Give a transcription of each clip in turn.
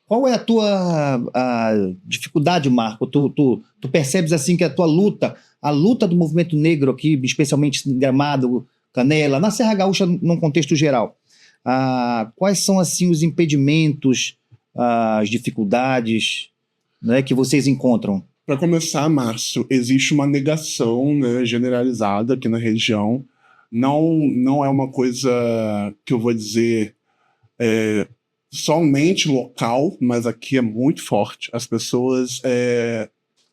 Qual é a tua dificuldade, Marco? Tu percebes assim que a tua luta, a luta do movimento negro aqui, especialmente em Gramado, Canela, na Serra Gaúcha, num contexto geral, quais são assim os impedimentos, as dificuldades, né, que vocês encontram? Para começar, Márcio, existe uma negação, né, generalizada aqui na região. Não é uma coisa que eu vou dizer somente local, mas aqui é muito forte. As pessoas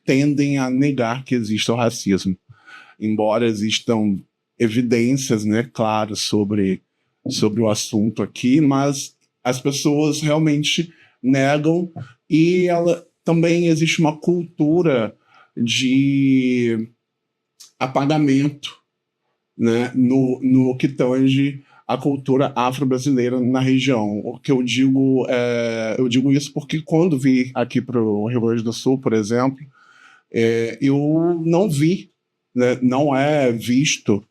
tendem a negar que exista o racismo, embora existam evidências, né, claras sobre o assunto aqui, mas as pessoas realmente negam, e também existe uma cultura de apagamento, né, no que tange a cultura afro-brasileira na região. O que eu digo isso porque quando vim aqui para o Rio Grande do Sul, por exemplo, eu não vi, né, não é visto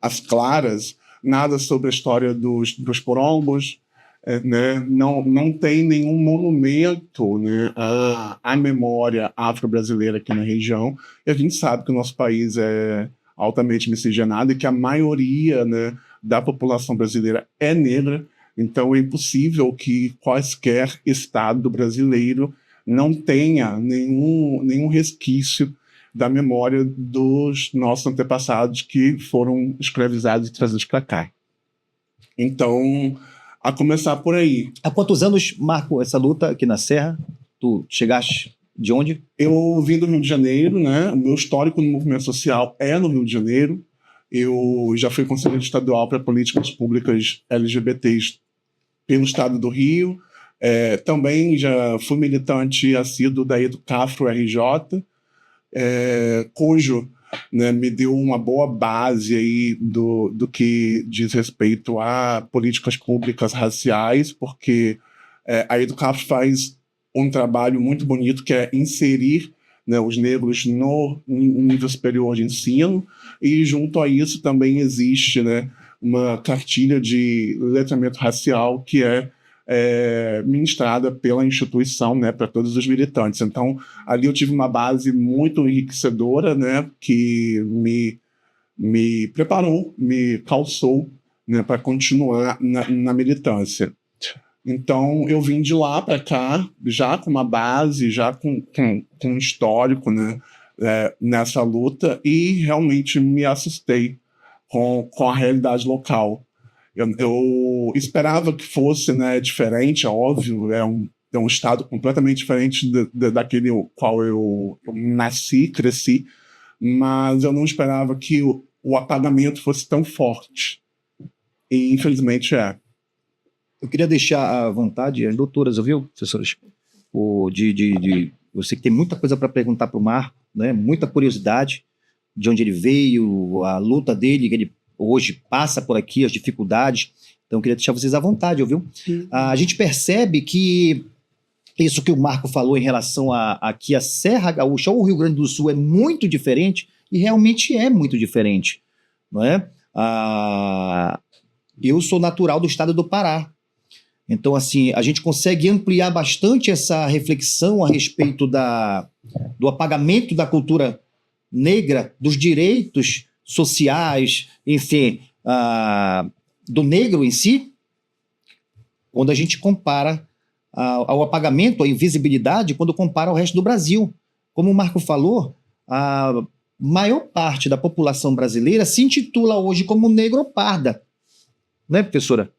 às claras nada sobre a história dos porombos, né, não tem nenhum monumento, né, à memória afro-brasileira aqui na região, e a gente sabe que o nosso país é altamente miscigenado e que a maioria, né, da população brasileira é negra, então é impossível que quaisquer estado brasileiro não tenha nenhum resquício da memória dos nossos antepassados que foram escravizados e trazidos para cá. Então, a começar por aí. Há quantos anos, Marco, essa luta aqui na Serra? Tu chegaste de onde? Eu vim do Rio de Janeiro, né? O meu histórico no movimento social é no Rio de Janeiro. Eu já fui conselheiro estadual para políticas públicas LGBTs pelo estado do Rio. Também já fui militante assíduo da Educafro RJ, cujo, né, me deu uma boa base aí do que diz respeito a políticas públicas raciais, porque a Educafro faz um trabalho muito bonito que é inserir, né, os negros no nível superior de ensino, e junto a isso também existe, né, uma cartilha de letramento racial que é ministrada pela instituição, né, para todos os militantes. Então, ali eu tive uma base muito enriquecedora, né, que me preparou, me calçou, né, para continuar na militância. Então, eu vim de lá para cá, já com uma base, já com um histórico, né, nessa luta, e realmente me assustei com a realidade local. Eu esperava que fosse, né, diferente, é óbvio, é um estado completamente diferente daquele qual eu nasci, cresci, mas eu não esperava que o apagamento fosse tão forte. E, infelizmente, é. Eu queria deixar à vontade as doutoras, ouviu, professoras? Eu sei que tem muita coisa para perguntar para o Marco, né? Muita curiosidade de onde ele veio, a luta dele, que ele hoje passa por aqui, as dificuldades. Então, eu queria deixar vocês à vontade, ouviu? A gente percebe que isso que o Marco falou em relação aqui a Serra Gaúcha ou o Rio Grande do Sul é muito diferente, e realmente é muito diferente, não é? Eu sou natural do estado do Pará. Então, assim, a gente consegue ampliar bastante essa reflexão a respeito do apagamento da cultura negra, dos direitos sociais, enfim, do negro em si, quando a gente compara ao apagamento, à invisibilidade, quando compara ao resto do Brasil. Como o Marco falou, a maior parte da população brasileira se intitula hoje como negro ou parda, né, professora?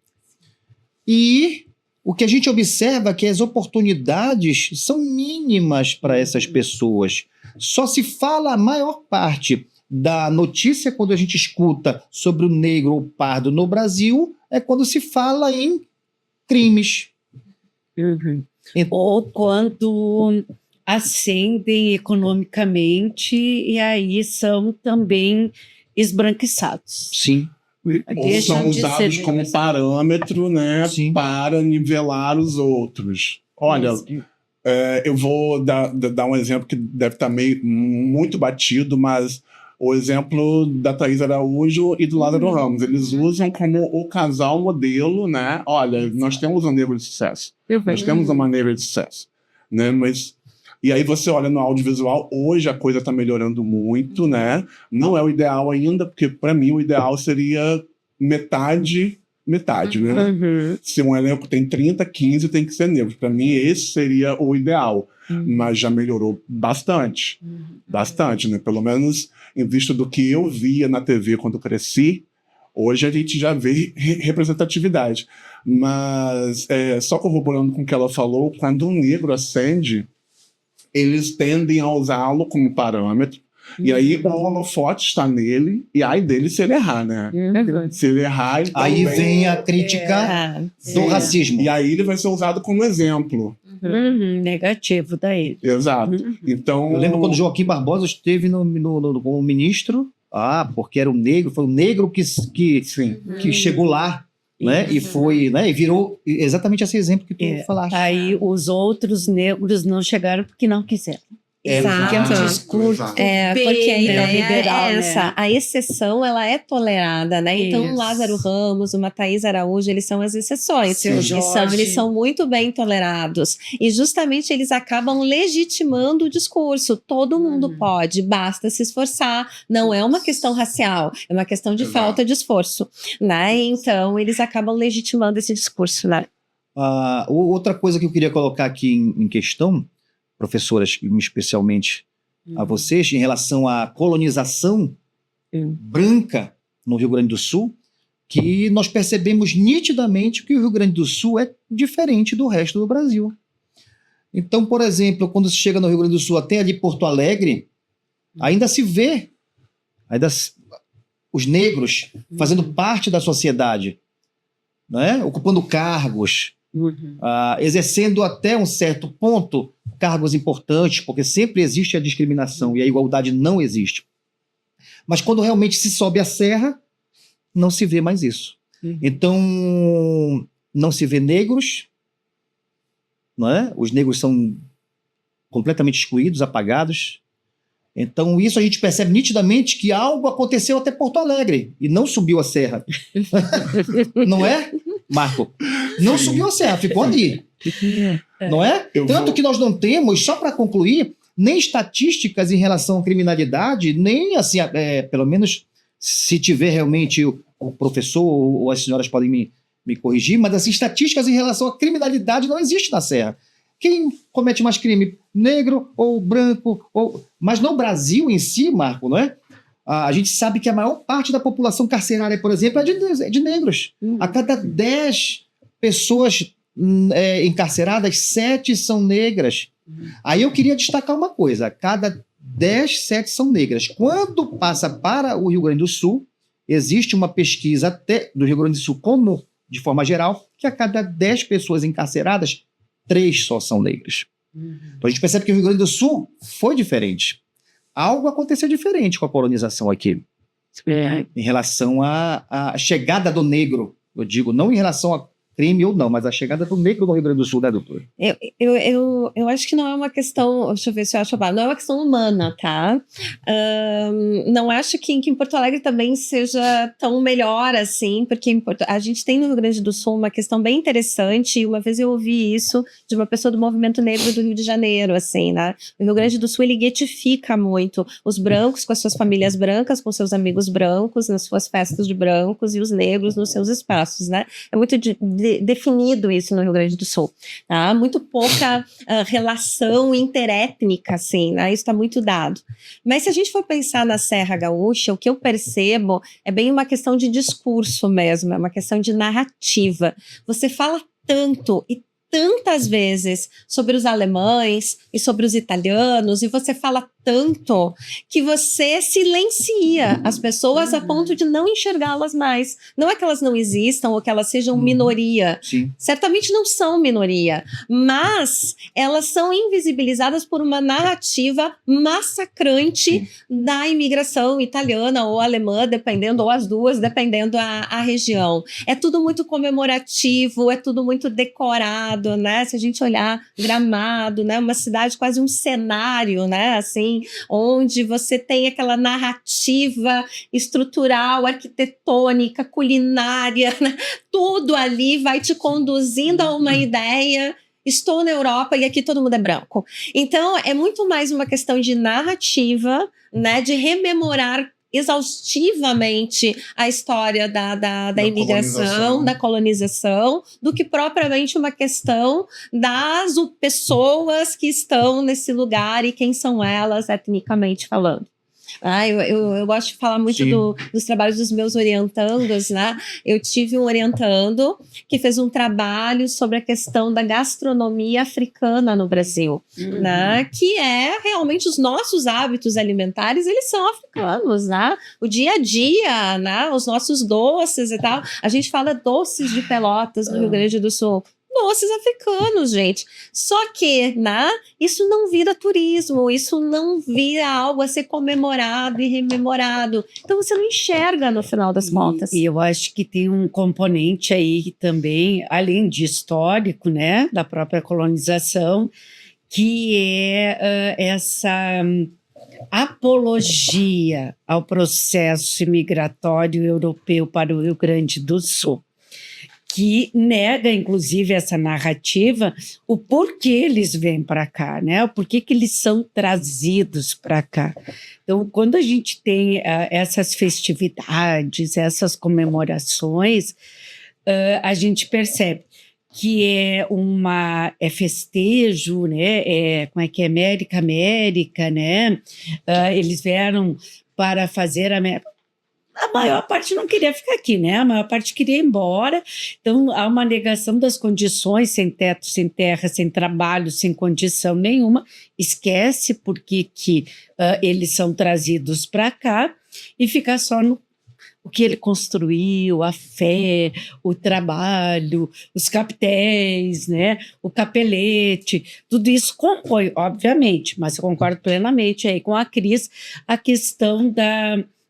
E o que a gente observa é que as oportunidades são mínimas para essas pessoas. Só se fala a maior parte da notícia quando a gente escuta sobre o negro ou pardo no Brasil é quando se fala em crimes. Uhum. Ou quando ascendem economicamente e aí são também esbranquiçados. Sim. Ou são usados como parâmetro, né, para nivelar os outros. Olha, eu vou dar um exemplo que deve estar muito batido, mas O exemplo da Thaís Araújo e do Lázaro Ramos. Eles usam como o casal modelo, né? Olha, nós temos um negro de sucesso. Nós temos uma negra de sucesso. Né? E aí você olha no audiovisual, hoje a coisa está melhorando muito, né? Não é o ideal ainda, porque para mim o ideal seria metade, né? Se um elenco tem 30, 15 tem que ser negro. Para mim esse seria o ideal. Mas já melhorou bastante. Bastante, né? Pelo menos em vista do que eu via na TV quando cresci, hoje a gente já vê representatividade. Mas, só corroborando com o que ela falou, quando um negro ascende, eles tendem a usá-lo como parâmetro. E aí o holofote está nele, e aí dele se ele errar, né? Se ele errar, então aí vem a crítica do racismo. E aí ele vai ser usado como exemplo. Negativo daí. Exato. Então, eu lembro quando Joaquim Barbosa esteve como ministro, porque era um negro, foi um negro que chegou lá, né? E foi, né? E virou exatamente esse exemplo que tu falaste. Aí os outros negros não chegaram porque não quiseram. Exato. Que é um discurso porque a ideia liberal, é essa. né? A exceção, ela é tolerada, né? Então, Isso. o Lázaro Ramos, uma Thaís Araújo, eles são as exceções. Seu Eles são muito bem tolerados. E justamente eles acabam legitimando o discurso. Todo mundo pode, basta se esforçar. Não é uma questão racial, é uma questão de falta de esforço, né? Então, eles acabam legitimando esse discurso, né? Outra coisa que eu queria colocar aqui em questão, professoras, especialmente a vocês, em relação à colonização branca no Rio Grande do Sul, que nós percebemos nitidamente que o Rio Grande do Sul é diferente do resto do Brasil. Então, por exemplo, quando se chega no Rio Grande do Sul, até ali Porto Alegre, ainda se vê os negros fazendo parte da sociedade, né? Ocupando cargos, exercendo até um certo ponto cargos importantes, porque sempre existe a discriminação e a igualdade não existe. Mas quando realmente se sobe a serra, não se vê mais isso. Então, não se vê negros, não é? Os negros são completamente excluídos, apagados. Então, isso a gente percebe nitidamente que algo aconteceu até Porto Alegre e não subiu a serra. Não é, Marco? Não subiu a serra, ficou ali. Não é? Tanto que nós não temos, só para concluir, nem estatísticas em relação à criminalidade, nem assim, pelo menos se tiver realmente o professor ou as senhoras podem me corrigir, mas assim, estatísticas em relação à criminalidade não existe na Serra. Quem comete mais crime? Negro ou branco? Mas no Brasil em si, Marco, não é? A gente sabe que a maior parte da população carcerária, por exemplo, é de negros. A cada 10 pessoas encarceradas, 7 são negras. Aí eu queria destacar uma coisa: a cada 10, 7 são negras. Quando passa para o Rio Grande do Sul, existe uma pesquisa até do Rio Grande do Sul, como de forma geral, que a cada 10 pessoas encarceradas, 3 só são negras. Então a gente percebe que o Rio Grande do Sul foi diferente. Algo aconteceu diferente com a colonização aqui. Em relação à chegada do negro, eu digo, não em relação a crime ou não, mas a chegada do negro no Rio Grande do Sul, né, doutor? Eu acho que não é uma questão, deixa eu ver se eu acho a palavra, não é uma questão humana, tá? Não acho que em Porto Alegre também seja tão melhor assim, porque a gente tem no Rio Grande do Sul uma questão bem interessante, e uma vez eu ouvi isso de uma pessoa do movimento negro do Rio de Janeiro, assim, né? O Rio Grande do Sul, ele guetifica muito os brancos com as suas famílias brancas, com seus amigos brancos, nas suas festas de brancos, e os negros nos seus espaços, né? É muito definido isso no Rio Grande do Sul, tá? Muito pouca relação interétnica, assim, né? Isso está muito dado. Mas se a gente for pensar na Serra Gaúcha, o que eu percebo é bem uma questão de discurso mesmo, é uma questão de narrativa. Você fala tanto e tantas vezes sobre os alemães e sobre os italianos, e você fala tanto que você silencia as pessoas a ponto de não enxergá-las mais. Não é que elas não existam ou que elas sejam minoria. Sim. Certamente não são minoria, mas elas são invisibilizadas por uma narrativa massacrante da imigração italiana ou alemã, dependendo, ou as duas, dependendo a região. É tudo muito comemorativo, é tudo muito decorado, né? Se a gente olhar Gramado, né? Uma cidade quase um cenário, né? Assim, assim, onde você tem aquela narrativa estrutural, arquitetônica, culinária, né? Tudo ali vai te conduzindo a uma ideia. Estou na Europa e aqui todo mundo é branco. Então, é muito mais uma questão de narrativa, né, de rememorar exaustivamente a história da imigração, da colonização, do que propriamente uma questão das pessoas que estão nesse lugar e quem são elas etnicamente falando. Eu gosto de falar muito dos trabalhos dos meus orientandos, né? Eu tive um orientando que fez um trabalho sobre a questão da gastronomia africana no Brasil, né? Que é realmente os nossos hábitos alimentares, eles são africanos, né? O dia a dia, né? Os nossos doces e tal. A gente fala doces de Pelotas no Rio Grande do Sul. Doces africanos, gente. Só que, né, isso não vira turismo, isso não vira algo a ser comemorado e rememorado. Então você não enxerga no final das contas. E eu acho que tem um componente aí também, além de histórico, né, da própria colonização, que é essa apologia ao processo imigratório europeu para o Rio Grande do Sul, que nega, inclusive, essa narrativa, o porquê eles vêm para cá, né? O porquê que eles são trazidos para cá. Então, quando a gente tem essas festividades, essas comemorações, a gente percebe que é festejo, né? Como é que é? América, né? Eles vieram para fazer a maior parte não queria ficar aqui, né? A maior parte queria ir embora. Então, há uma negação das condições, sem teto, sem terra, sem trabalho, sem condição nenhuma. Esquece porque eles são trazidos para cá e fica só no o que ele construiu, a fé, o trabalho, os capitéis, né? O capelete, tudo isso compõe, obviamente, mas eu concordo plenamente aí com a Cris, a questão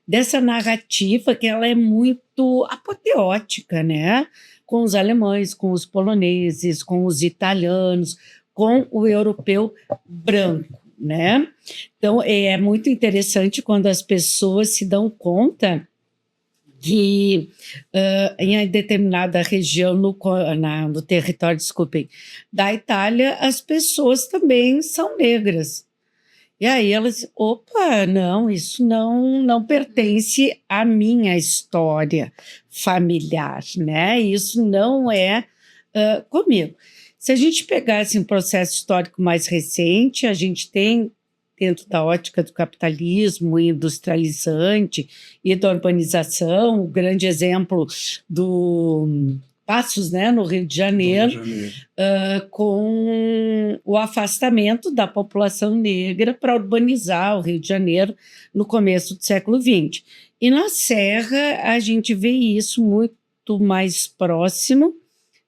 dessa narrativa que ela é muito apoteótica, né? Com os alemães, com os poloneses, com os italianos, com o europeu branco, né? Então, é muito interessante quando as pessoas se dão conta que em determinada região no território, da Itália, as pessoas também são negras. E aí elas, não, isso não pertence à minha história familiar, né? Isso não é comigo. Se a gente pegasse um processo histórico mais recente, a gente tem, dentro da ótica do capitalismo industrializante e da urbanização, o grande exemplo do Passos, né, no Rio de Janeiro, com o afastamento da população negra para urbanizar o Rio de Janeiro no começo do século XX. E na Serra a gente vê isso muito mais próximo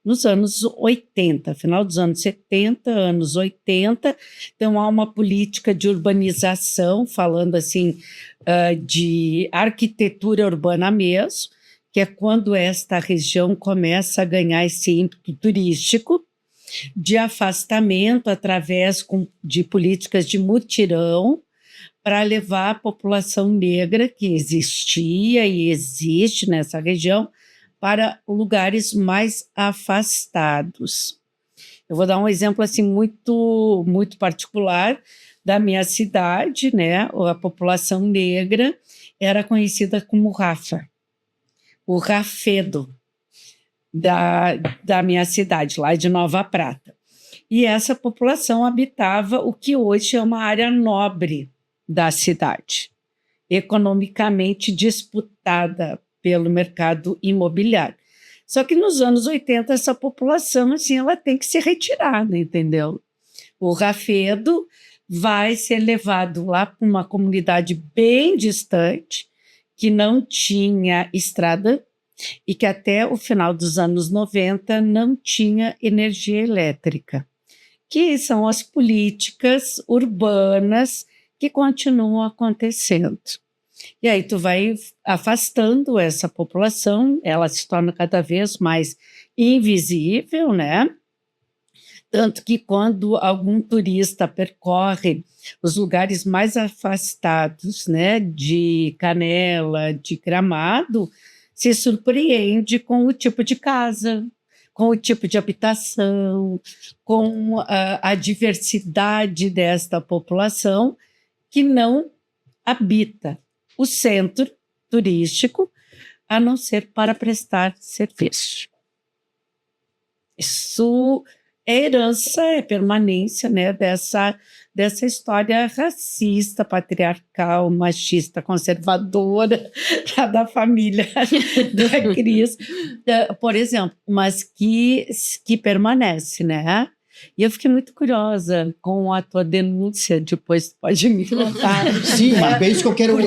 nos anos 80, final dos anos 70, anos 80. Então há uma política de urbanização, falando assim, de arquitetura urbana mesmo, que é quando esta região começa a ganhar esse ímpeto turístico, de afastamento através de políticas de mutirão para levar a população negra que existia e existe nessa região para lugares mais afastados. Eu vou dar um exemplo assim muito, muito particular da minha cidade, né? A população negra era conhecida como Rafa. O Rafedo da minha cidade, lá de Nova Prata. E essa população habitava o que hoje é uma área nobre da cidade, economicamente disputada pelo mercado imobiliário. Só que nos anos 80, essa população assim, ela tem que ser retirada, entendeu? O Rafedo vai ser levado lá para uma comunidade bem distante, que não tinha estrada e que até o final dos anos 90 não tinha energia elétrica, que são as políticas urbanas que continuam acontecendo. E aí tu vai afastando essa população, ela se torna cada vez mais invisível, né? Tanto que quando algum turista percorre os lugares mais afastados, né, de Canela, de Gramado, se surpreende com o tipo de casa, com o tipo de habitação, com a diversidade desta população que não habita o centro turístico, a não ser para prestar serviço. Isso é herança, é permanência, né, dessa história racista, patriarcal, machista, conservadora da família da Cris, por exemplo, mas que permanece, né? E eu fiquei muito curiosa com a tua denúncia, depois tu pode me contar. Sim, mas é isso que eu quero,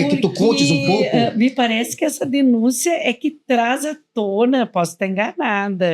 que tu contes um pouco. Me parece que essa denúncia é que traz à tona, posso estar enganada,